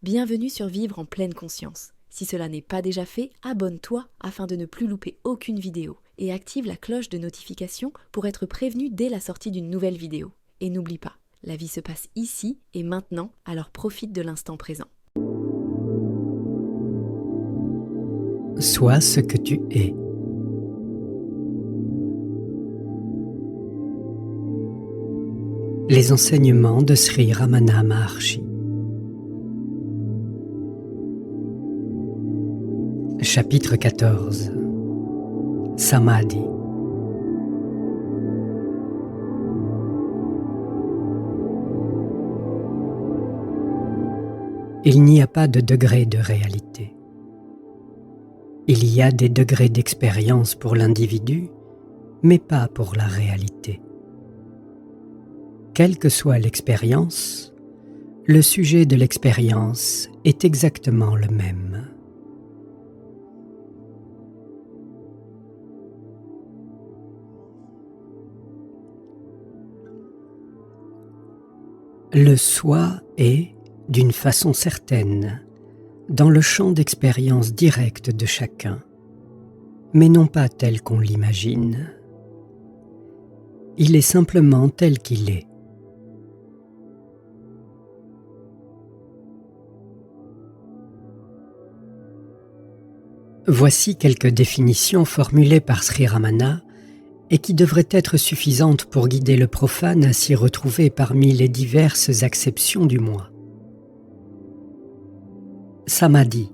Bienvenue sur Vivre en pleine conscience. Si cela n'est pas déjà fait, abonne-toi afin de ne plus louper aucune vidéo et active la cloche de notification pour être prévenu dès la sortie d'une nouvelle vidéo. Et n'oublie pas, la vie se passe ici et maintenant, alors profite de l'instant présent. Sois ce que tu es. Les enseignements de Sri Ramana Maharshi. Chapitre 14. Samadhi. Il n'y a pas de degré de réalité. Il y a des degrés d'expérience pour l'individu, mais pas pour la réalité. Quelle que soit l'expérience, le sujet de l'expérience est exactement le même. Le soi est, d'une façon certaine, dans le champ d'expérience directe de chacun, mais non pas tel qu'on l'imagine. Il est simplement tel qu'il est. Voici quelques définitions formulées par Sri Ramana et qui devraient être suffisantes pour guider le profane à s'y retrouver parmi les diverses acceptions du moi. Samadhi,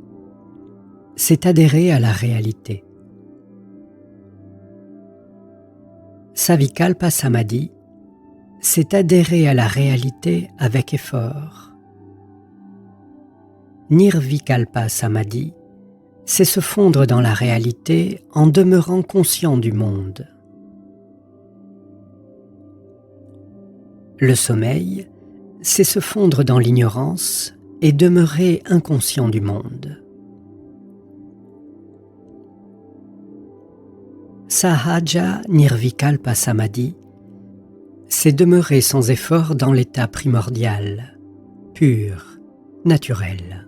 c'est adhérer à la réalité. Savikalpa Samadhi, c'est adhérer à la réalité avec effort. Nirvikalpa Samadhi, c'est se fondre dans la réalité en demeurant conscient du monde. Le sommeil, c'est se fondre dans l'ignorance et demeurer inconscient du monde. Sahaja Nirvikalpa Samadhi, c'est demeurer sans effort dans l'état primordial, pur, naturel.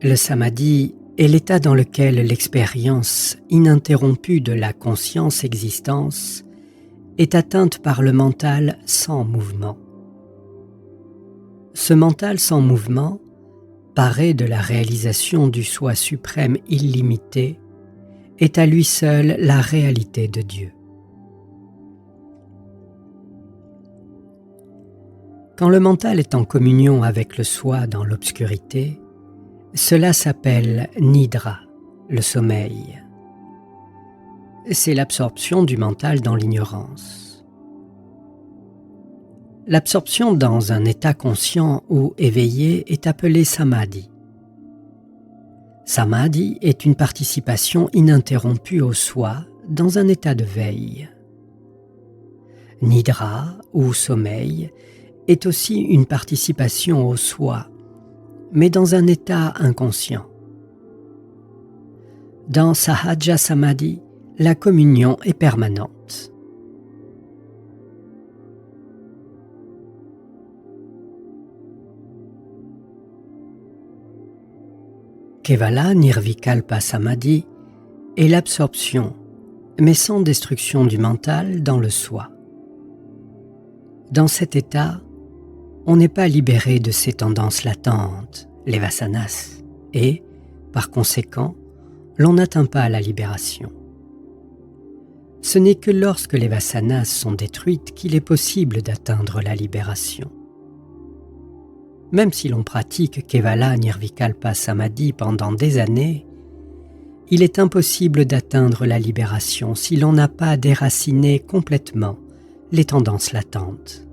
Le samadhi est l'état dans lequel l'expérience ininterrompue de la conscience-existence est atteinte par le mental sans mouvement. Ce mental sans mouvement, paré de la réalisation du soi suprême illimité, est à lui seul la réalité de Dieu. Quand le mental est en communion avec le soi dans l'obscurité, cela s'appelle nidra, le sommeil. C'est l'absorption du mental dans l'ignorance. L'absorption dans un état conscient ou éveillé est appelée samadhi. Samadhi est une participation ininterrompue au soi dans un état de veille. Nidra, ou sommeil, est aussi une participation au soi, mais dans un état inconscient. Dans Sahaja Samadhi, la communion est permanente. Kevala Nirvikalpa Samadhi est l'absorption, mais sans destruction du mental dans le soi. Dans cet état, on n'est pas libéré de ses tendances latentes, les vasanas, et, par conséquent, l'on n'atteint pas la libération. Ce n'est que lorsque les vasanas sont détruites qu'il est possible d'atteindre la libération. Même si l'on pratique Kevala Nirvikalpa Samadhi pendant des années, il est impossible d'atteindre la libération si l'on n'a pas déraciné complètement les tendances latentes.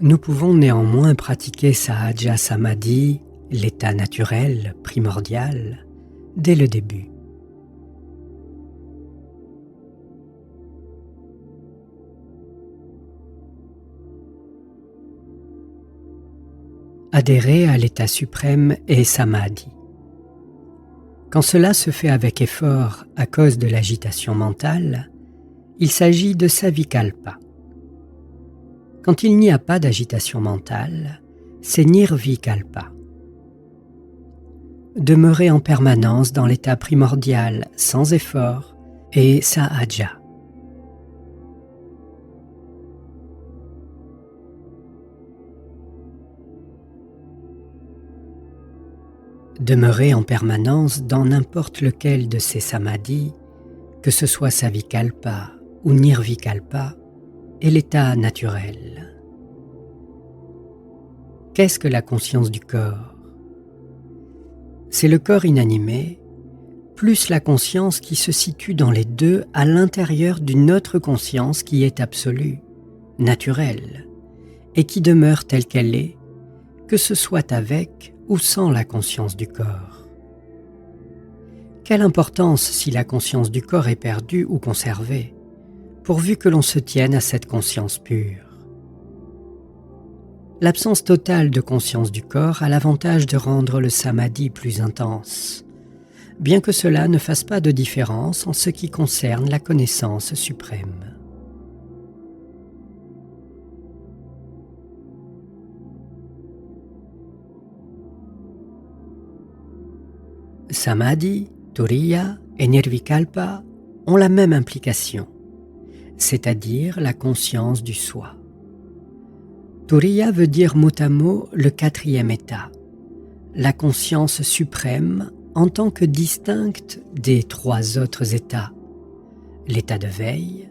Nous pouvons néanmoins pratiquer Sahaja Samadhi, l'état naturel, primordial, dès le début. Adhérer à l'état suprême est Samadhi. Quand cela se fait avec effort à cause de l'agitation mentale, il s'agit de savikalpa. Quand il n'y a pas d'agitation mentale, c'est nirvikalpa. Demeurer en permanence dans l'état primordial sans effort est sahaja. Demeurer en permanence dans n'importe lequel de ces samadhis, que ce soit savikalpa ou nirvikalpa, est l'état naturel. Qu'est-ce que la conscience du corps? C'est le corps inanimé, plus la conscience qui se situe dans les deux à l'intérieur d'une autre conscience qui est absolue, naturelle, et qui demeure telle qu'elle est, que ce soit avec ou sans la conscience du corps. Quelle importance si la conscience du corps est perdue ou conservée, pourvu que l'on se tienne à cette conscience pure. L'absence totale de conscience du corps a l'avantage de rendre le samadhi plus intense, bien que cela ne fasse pas de différence en ce qui concerne la connaissance suprême. Samadhi, turiya et nirvikalpa ont la même implication, c'est-à-dire la conscience du soi. Turiya veut dire mot à mot le quatrième état, la conscience suprême en tant que distincte des trois autres états, l'état de veille,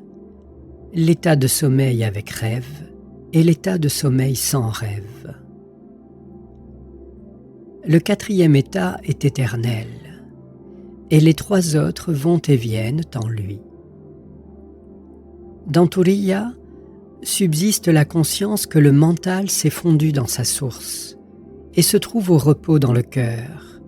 l'état de sommeil avec rêve et l'état de sommeil sans rêve. Le quatrième état est éternel, et les trois autres vont et viennent en lui. Dans Turiya, subsiste la conscience que le mental s'est fondu dans sa source et se trouve au repos dans le cœur,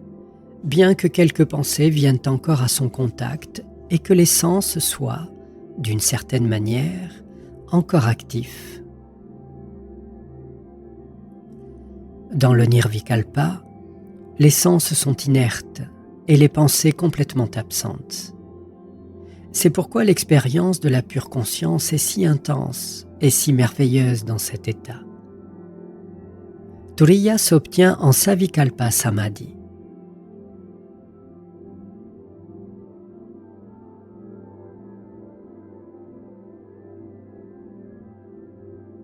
bien que quelques pensées viennent encore à son contact et que les sens soient, d'une certaine manière, encore actifs. Dans le nirvikalpa, les sens sont inertes et les pensées complètement absentes. C'est pourquoi l'expérience de la pure conscience est si intense et si merveilleuse dans cet état. Turiya s'obtient en savikalpa samadhi.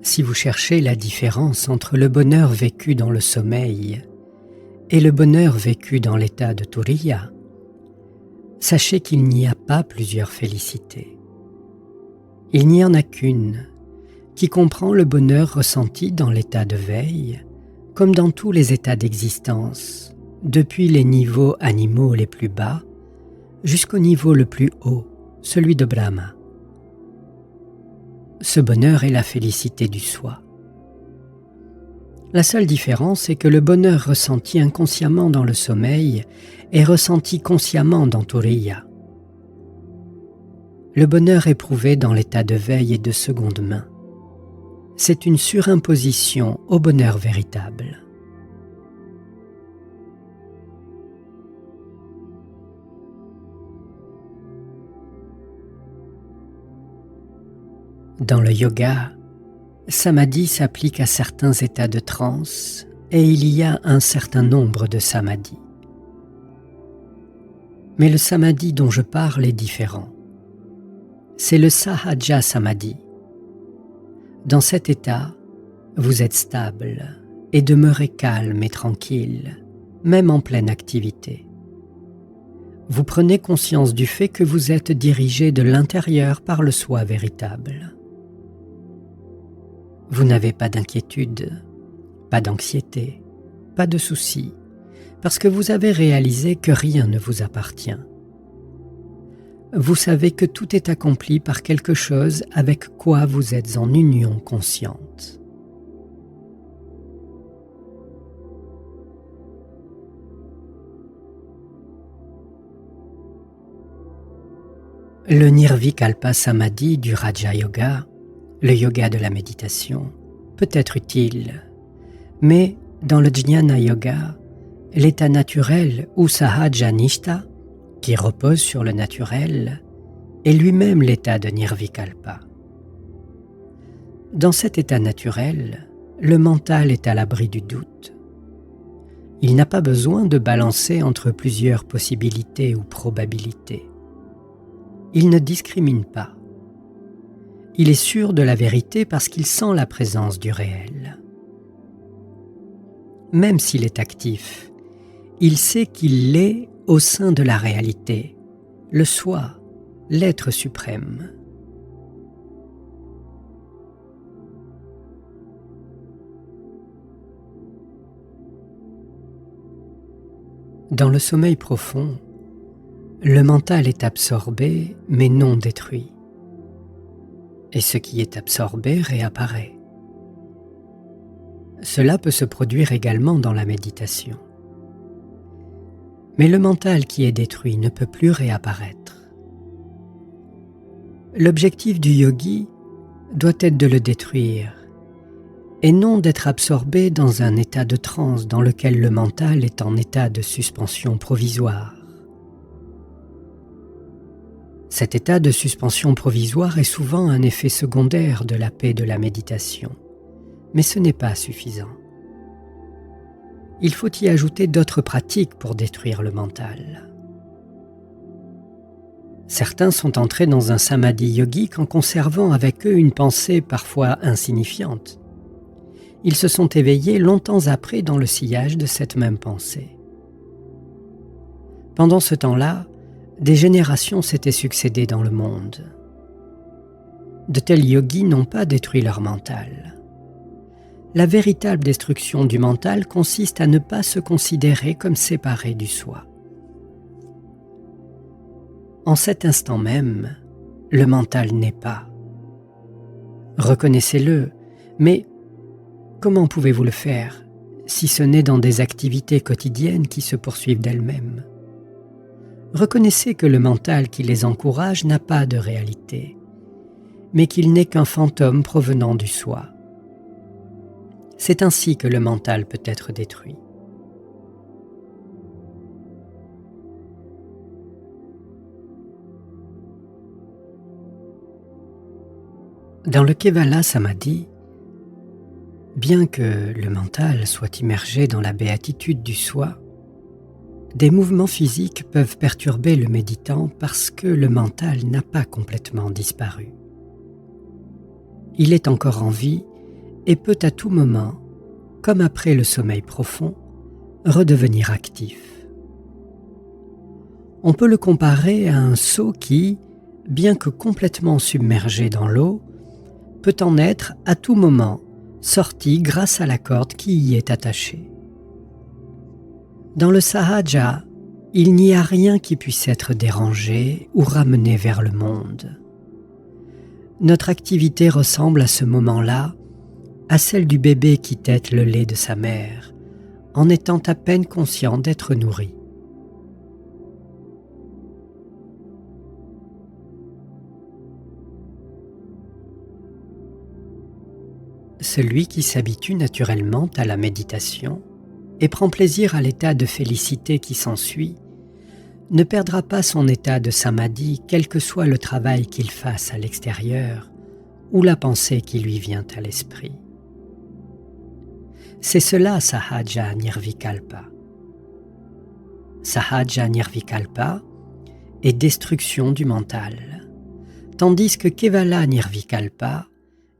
Si vous cherchez la différence entre le bonheur vécu dans le sommeil et le bonheur vécu dans l'état de Turiya, sachez qu'il n'y a pas plusieurs félicités. Il n'y en a qu'une, qui comprend le bonheur ressenti dans l'état de veille, comme dans tous les états d'existence, depuis les niveaux animaux les plus bas jusqu'au niveau le plus haut, celui de Brahma. Ce bonheur est la félicité du soi. La seule différence est que le bonheur ressenti inconsciemment dans le sommeil est ressenti consciemment dans Turiya. Le bonheur éprouvé dans l'état de veille est de seconde main. C'est une surimposition au bonheur véritable. Dans le yoga, samadhi s'applique à certains états de transe et il y a un certain nombre de samadhis. Mais le samadhi dont je parle est différent. C'est le sahaja samadhi. Dans cet état, vous êtes stable et demeurez calme et tranquille, même en pleine activité. Vous prenez conscience du fait que vous êtes dirigé de l'intérieur par le soi véritable. Vous n'avez pas d'inquiétude, pas d'anxiété, pas de soucis, parce que vous avez réalisé que rien ne vous appartient. Vous savez que tout est accompli par quelque chose avec quoi vous êtes en union consciente. Le Nirvikalpa Samadhi du Raja Yoga, le yoga de la méditation, peut être utile, mais dans le Jnana Yoga, l'état naturel ou Sahaja Nishta qui repose sur le naturel, est lui-même l'état de Nirvikalpa. Dans cet état naturel, le mental est à l'abri du doute. Il n'a pas besoin de balancer entre plusieurs possibilités ou probabilités. Il ne discrimine pas. Il est sûr de la vérité parce qu'il sent la présence du réel. Même s'il est actif, il sait qu'il l'est au sein de la réalité, le soi, l'être suprême. Dans le sommeil profond, le mental est absorbé mais non détruit. Et ce qui est absorbé réapparaît. Cela peut se produire également dans la méditation. Mais le mental qui est détruit ne peut plus réapparaître. L'objectif du yogi doit être de le détruire et non d'être absorbé dans un état de transe dans lequel le mental est en état de suspension provisoire. Cet état de suspension provisoire est souvent un effet secondaire de la paix de la méditation, mais ce n'est pas suffisant. Il faut y ajouter d'autres pratiques pour détruire le mental. Certains sont entrés dans un samadhi yogique en conservant avec eux une pensée parfois insignifiante. Ils se sont éveillés longtemps après dans le sillage de cette même pensée. Pendant ce temps-là, des générations s'étaient succédées dans le monde. De tels yogis n'ont pas détruit leur mental. La véritable destruction du mental consiste à ne pas se considérer comme séparé du soi. En cet instant même, le mental n'est pas. Reconnaissez-le, mais comment pouvez-vous le faire si ce n'est dans des activités quotidiennes qui se poursuivent d'elles-mêmes ? Reconnaissez que le mental qui les encourage n'a pas de réalité, mais qu'il n'est qu'un fantôme provenant du soi. C'est ainsi que le mental peut être détruit. Dans le Kevala Samadhi, bien que le mental soit immergé dans la béatitude du soi, des mouvements physiques peuvent perturber le méditant parce que le mental n'a pas complètement disparu. Il est encore en vie et peut à tout moment, comme après le sommeil profond, redevenir actif. On peut le comparer à un seau qui, bien que complètement submergé dans l'eau, peut en être à tout moment sorti grâce à la corde qui y est attachée. Dans le sahaja, il n'y a rien qui puisse être dérangé ou ramené vers le monde. Notre activité ressemble à ce moment-là à celle du bébé qui tète le lait de sa mère, en étant à peine conscient d'être nourri. Celui qui s'habitue naturellement à la méditation et prend plaisir à l'état de félicité qui s'ensuit, ne perdra pas son état de samadhi quel que soit le travail qu'il fasse à l'extérieur ou la pensée qui lui vient à l'esprit. C'est cela Sahaja Nirvikalpa. Sahaja Nirvikalpa est destruction du mental, tandis que Kevala Nirvikalpa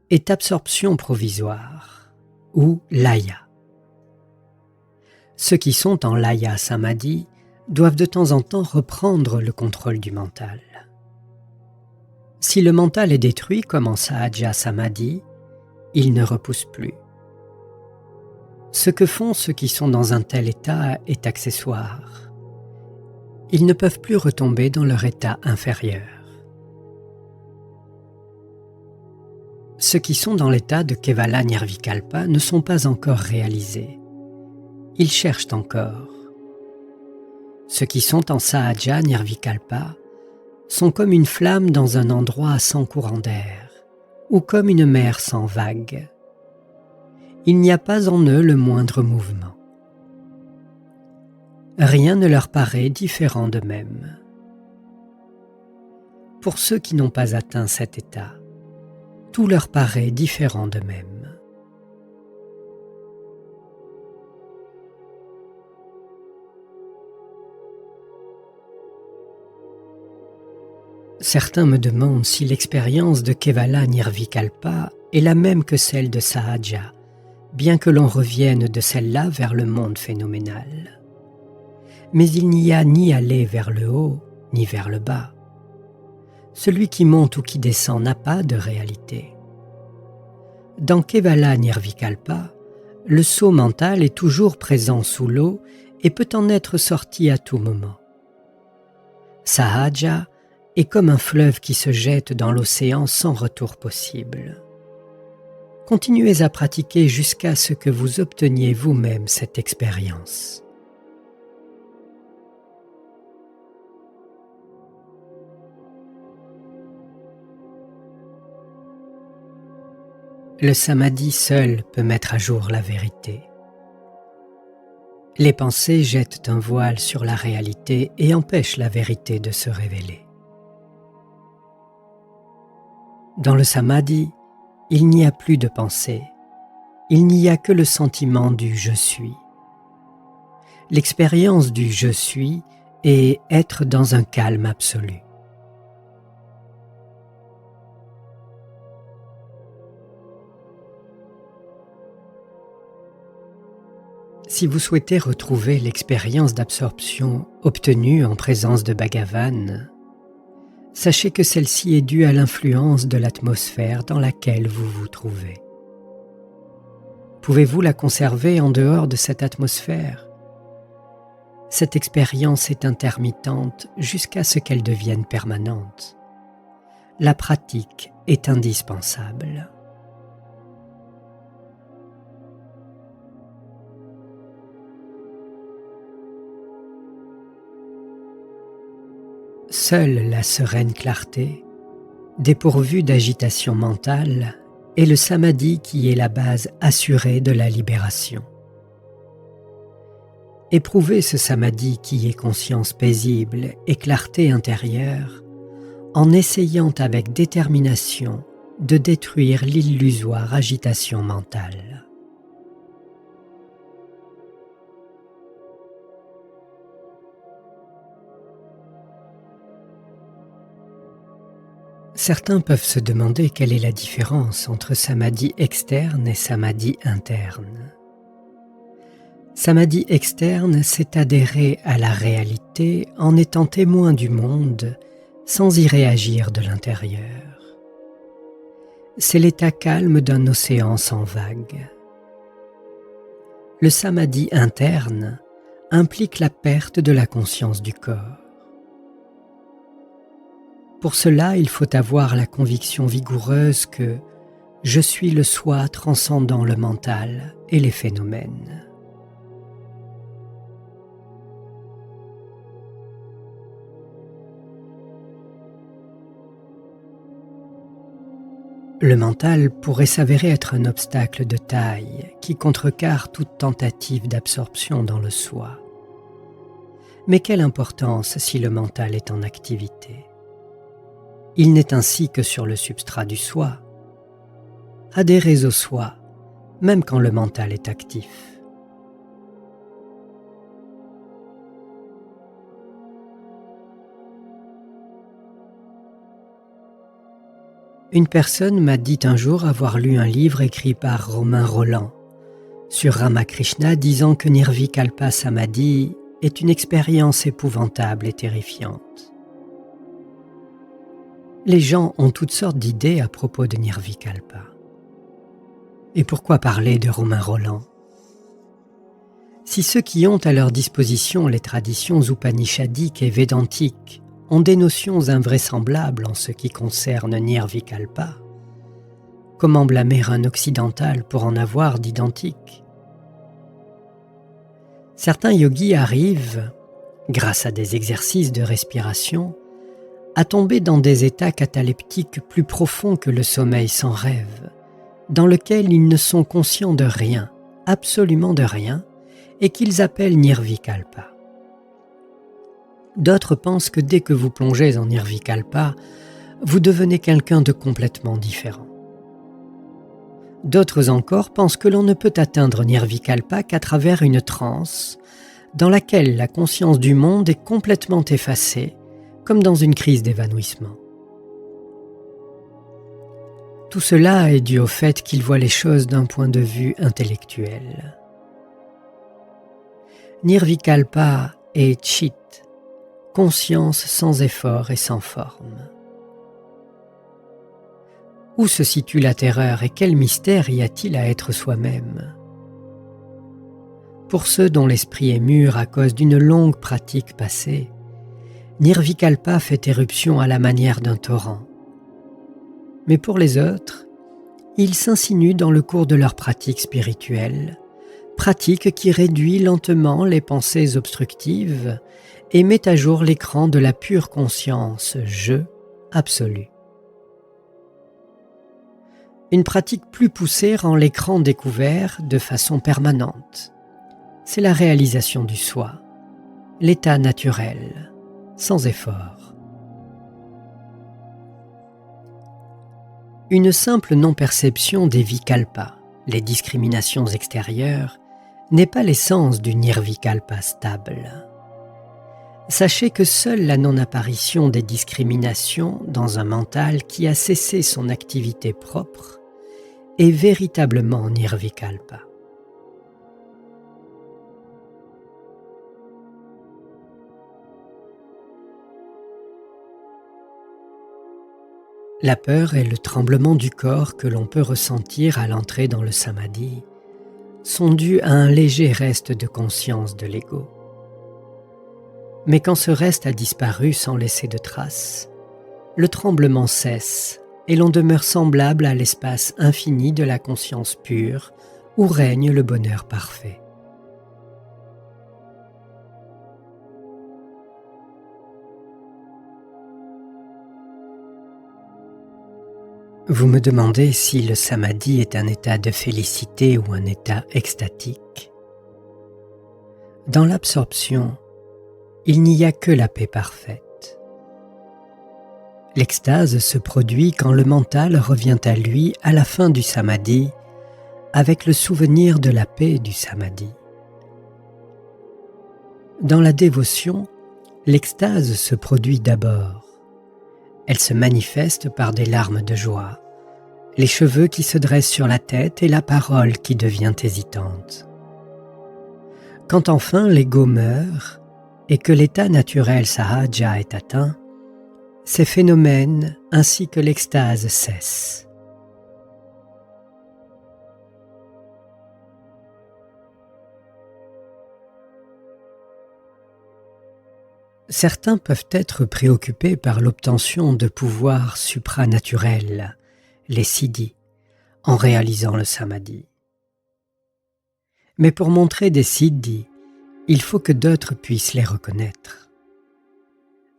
est absorption provisoire ou laya. Ceux qui sont en laya samadhi doivent de temps en temps reprendre le contrôle du mental. Si le mental est détruit comme en sahaja samadhi, il ne repousse plus. Ce que font ceux qui sont dans un tel état est accessoire. Ils ne peuvent plus retomber dans leur état inférieur. Ceux qui sont dans l'état de Kevala Nirvikalpa ne sont pas encore réalisés. Ils cherchent encore. Ceux qui sont en Sahaja Nirvikalpa sont comme une flamme dans un endroit sans courant d'air, ou comme une mer sans vagues. Il n'y a pas en eux le moindre mouvement. Rien ne leur paraît différent d'eux-mêmes. pour ceux qui n'ont pas atteint cet état, tout leur paraît différent d'eux-mêmes. Certains me demandent si l'expérience de Kevala Nirvikalpa est la même que celle de Sahaja, bien que l'on revienne de celle-là vers le monde phénoménal. Mais il n'y a ni aller vers le haut, ni vers le bas. Celui qui monte ou qui descend n'a pas de réalité. Dans Kevala Nirvikalpa, le saut mental est toujours présent sous l'eau et peut en être sorti à tout moment. Sahaja est comme un fleuve qui se jette dans l'océan sans retour possible. Continuez à pratiquer jusqu'à ce que vous obteniez vous-même cette expérience. Le samadhi seul peut mettre à jour la vérité. Les pensées jettent un voile sur la réalité et empêchent la vérité de se révéler. Dans le samadhi, il n'y a plus de pensée, il n'y a que le sentiment du « je suis ». L'expérience du « je suis » est être dans un calme absolu. Si vous souhaitez retrouver l'expérience d'absorption obtenue en présence de Bhagavan, sachez que celle-ci est due à l'influence de l'atmosphère dans laquelle vous vous trouvez. Pouvez-vous la conserver en dehors de cette atmosphère? Cette expérience est intermittente jusqu'à ce qu'elle devienne permanente. La pratique est indispensable. Seule la sereine clarté, dépourvue d'agitation mentale, est le samadhi qui est la base assurée de la libération. Éprouvez ce samadhi qui est conscience paisible et clarté intérieure en essayant avec détermination de détruire l'illusoire agitation mentale. Certains peuvent se demander quelle est la différence entre samadhi externe et samadhi interne. Samadhi externe, c'est adhérer à la réalité en étant témoin du monde sans y réagir de l'intérieur. C'est l'état calme d'un océan sans vagues. Le samadhi interne implique la perte de la conscience du corps. Pour cela, il faut avoir la conviction vigoureuse que « je suis le soi transcendant le mental et les phénomènes ». Le mental pourrait s'avérer être un obstacle de taille qui contrecarre toute tentative d'absorption dans le soi. Mais quelle importance si le mental est en activité? Il n'est ainsi que sur le substrat du soi. Adhérez au soi, même quand le mental est actif. Une personne m'a dit un jour avoir lu un livre écrit par Romain Rolland sur Ramakrishna disant que Nirvikalpa Samadhi est une expérience épouvantable et terrifiante. Les gens ont toutes sortes d'idées à propos de Nirvikalpa. Et pourquoi parler de Romain Rolland? Si ceux qui ont à leur disposition les traditions upanishadiques et védantiques ont des notions invraisemblables en ce qui concerne Nirvikalpa, comment blâmer un occidental pour en avoir d'identique? Certains yogis arrivent, grâce à des exercices de respiration, à tomber dans des états cataleptiques plus profonds que le sommeil sans rêve, dans lequel ils ne sont conscients de rien, absolument de rien, et qu'ils appellent Nirvikalpa. D'autres pensent que dès que vous plongez en Nirvikalpa, vous devenez quelqu'un de complètement différent. D'autres encore pensent que l'on ne peut atteindre Nirvikalpa qu'à travers une transe dans laquelle la conscience du monde est complètement effacée, comme dans une crise d'évanouissement. Tout cela est dû au fait qu'ils voient les choses d'un point de vue intellectuel. Nirvikalpa est Chit, conscience sans effort et sans forme. Où se situe la terreur et quel mystère y a-t-il à être soi-même? Pour ceux dont l'esprit est mûr à cause d'une longue pratique passée, Nirvikalpa fait éruption à la manière d'un torrent. Mais pour les autres, il s'insinue dans le cours de leur pratique spirituelle, pratique qui réduit lentement les pensées obstructives et met à jour l'écran de la pure conscience « je » absolu. Une pratique plus poussée rend l'écran découvert de façon permanente. C'est la réalisation du soi, l'état naturel, sans effort. Une simple non-perception des vikalpas, les discriminations extérieures, n'est pas l'essence du nirvikalpa stable. Sachez que seule la non-apparition des discriminations dans un mental qui a cessé son activité propre est véritablement nirvikalpa. La peur et le tremblement du corps que l'on peut ressentir à l'entrée dans le samadhi sont dus à un léger reste de conscience de l'ego. Mais quand ce reste a disparu sans laisser de traces, le tremblement cesse et l'on demeure semblable à l'espace infini de la conscience pure où règne le bonheur parfait. Vous me demandez si le samadhi est un état de félicité ou un état extatique. Dans l'absorption, il n'y a que la paix parfaite. L'extase se produit quand le mental revient à lui à la fin du samadhi avec le souvenir de la paix du samadhi. Dans la dévotion, l'extase se produit d'abord. Elle se manifeste par des larmes de joie, les cheveux qui se dressent sur la tête et la parole qui devient hésitante. Quand enfin l'ego meurt et que l'état naturel sahaja est atteint, ces phénomènes ainsi que l'extase cessent. Certains peuvent être préoccupés par l'obtention de pouvoirs supranaturels, les siddhis, en réalisant le samadhi. Mais pour montrer des siddhis, il faut que d'autres puissent les reconnaître.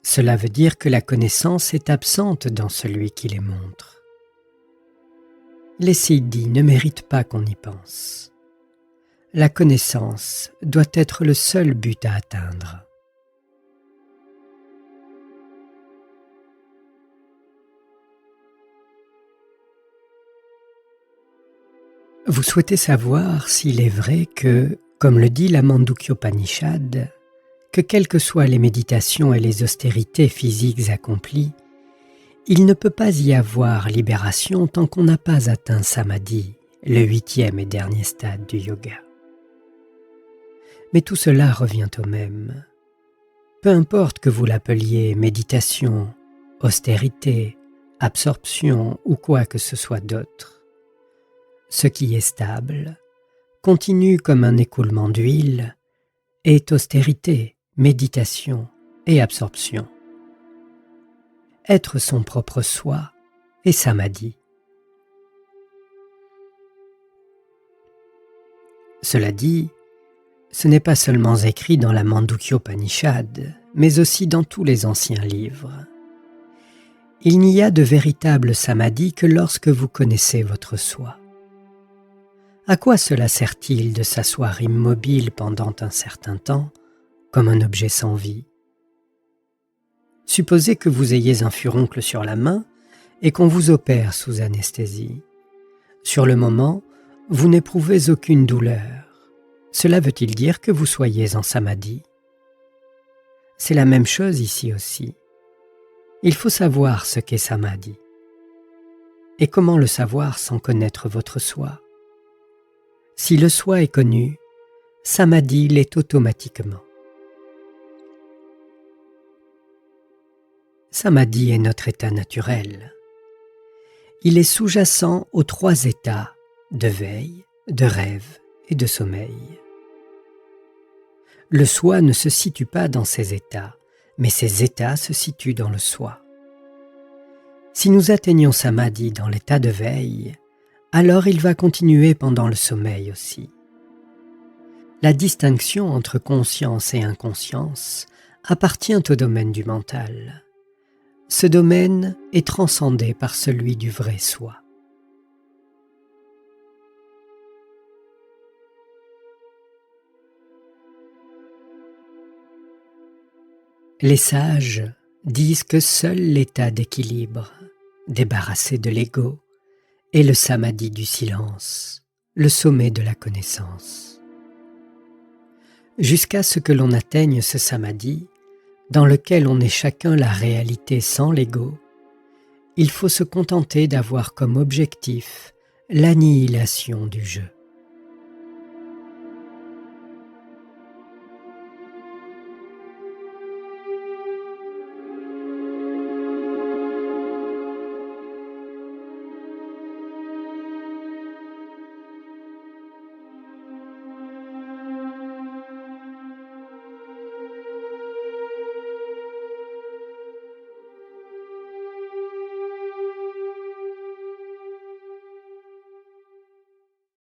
Cela veut dire que la connaissance est absente dans celui qui les montre. Les siddhis ne méritent pas qu'on y pense. La connaissance doit être le seul but à atteindre. Vous souhaitez savoir s'il est vrai que, comme le dit la Mandukyopanishad, que quelles que soient les méditations et les austérités physiques accomplies, il ne peut pas y avoir libération tant qu'on n'a pas atteint Samadhi, le 8e et dernier stade du yoga. Mais tout cela revient au même. Peu importe que vous l'appeliez méditation, austérité, absorption ou quoi que ce soit d'autre, ce qui est stable, continue comme un écoulement d'huile, est austérité, méditation et absorption. Être son propre soi est samadhi. Cela dit, ce n'est pas seulement écrit dans la Mandukyopanishad, mais aussi dans tous les anciens livres. Il n'y a de véritable samadhi que lorsque vous connaissez votre soi. À quoi cela sert-il de s'asseoir immobile pendant un certain temps, comme un objet sans vie? Supposez que vous ayez un furoncle sur la main et qu'on vous opère sous anesthésie. Sur le moment, vous n'éprouvez aucune douleur. Cela veut-il dire que vous soyez en samadhi? C'est la même chose ici aussi. Il faut savoir ce qu'est samadhi. Et comment le savoir sans connaître votre soi? Si le soi est connu, samadhi l'est automatiquement. Samadhi est notre état naturel. Il est sous-jacent aux 3 états de veille, de rêve et de sommeil. Le soi ne se situe pas dans ces états, mais ces états se situent dans le soi. Si nous atteignons samadhi dans l'état de veille, alors il va continuer pendant le sommeil aussi. La distinction entre conscience et inconscience appartient au domaine du mental. Ce domaine est transcendé par celui du vrai soi. Les sages disent que seul l'état d'équilibre, débarrassé de l'ego, est le samadhi du silence, le sommet de la connaissance. Jusqu'à ce que l'on atteigne ce samadhi, dans lequel on est chacun la réalité sans l'ego, il faut se contenter d'avoir comme objectif l'annihilation du jeu.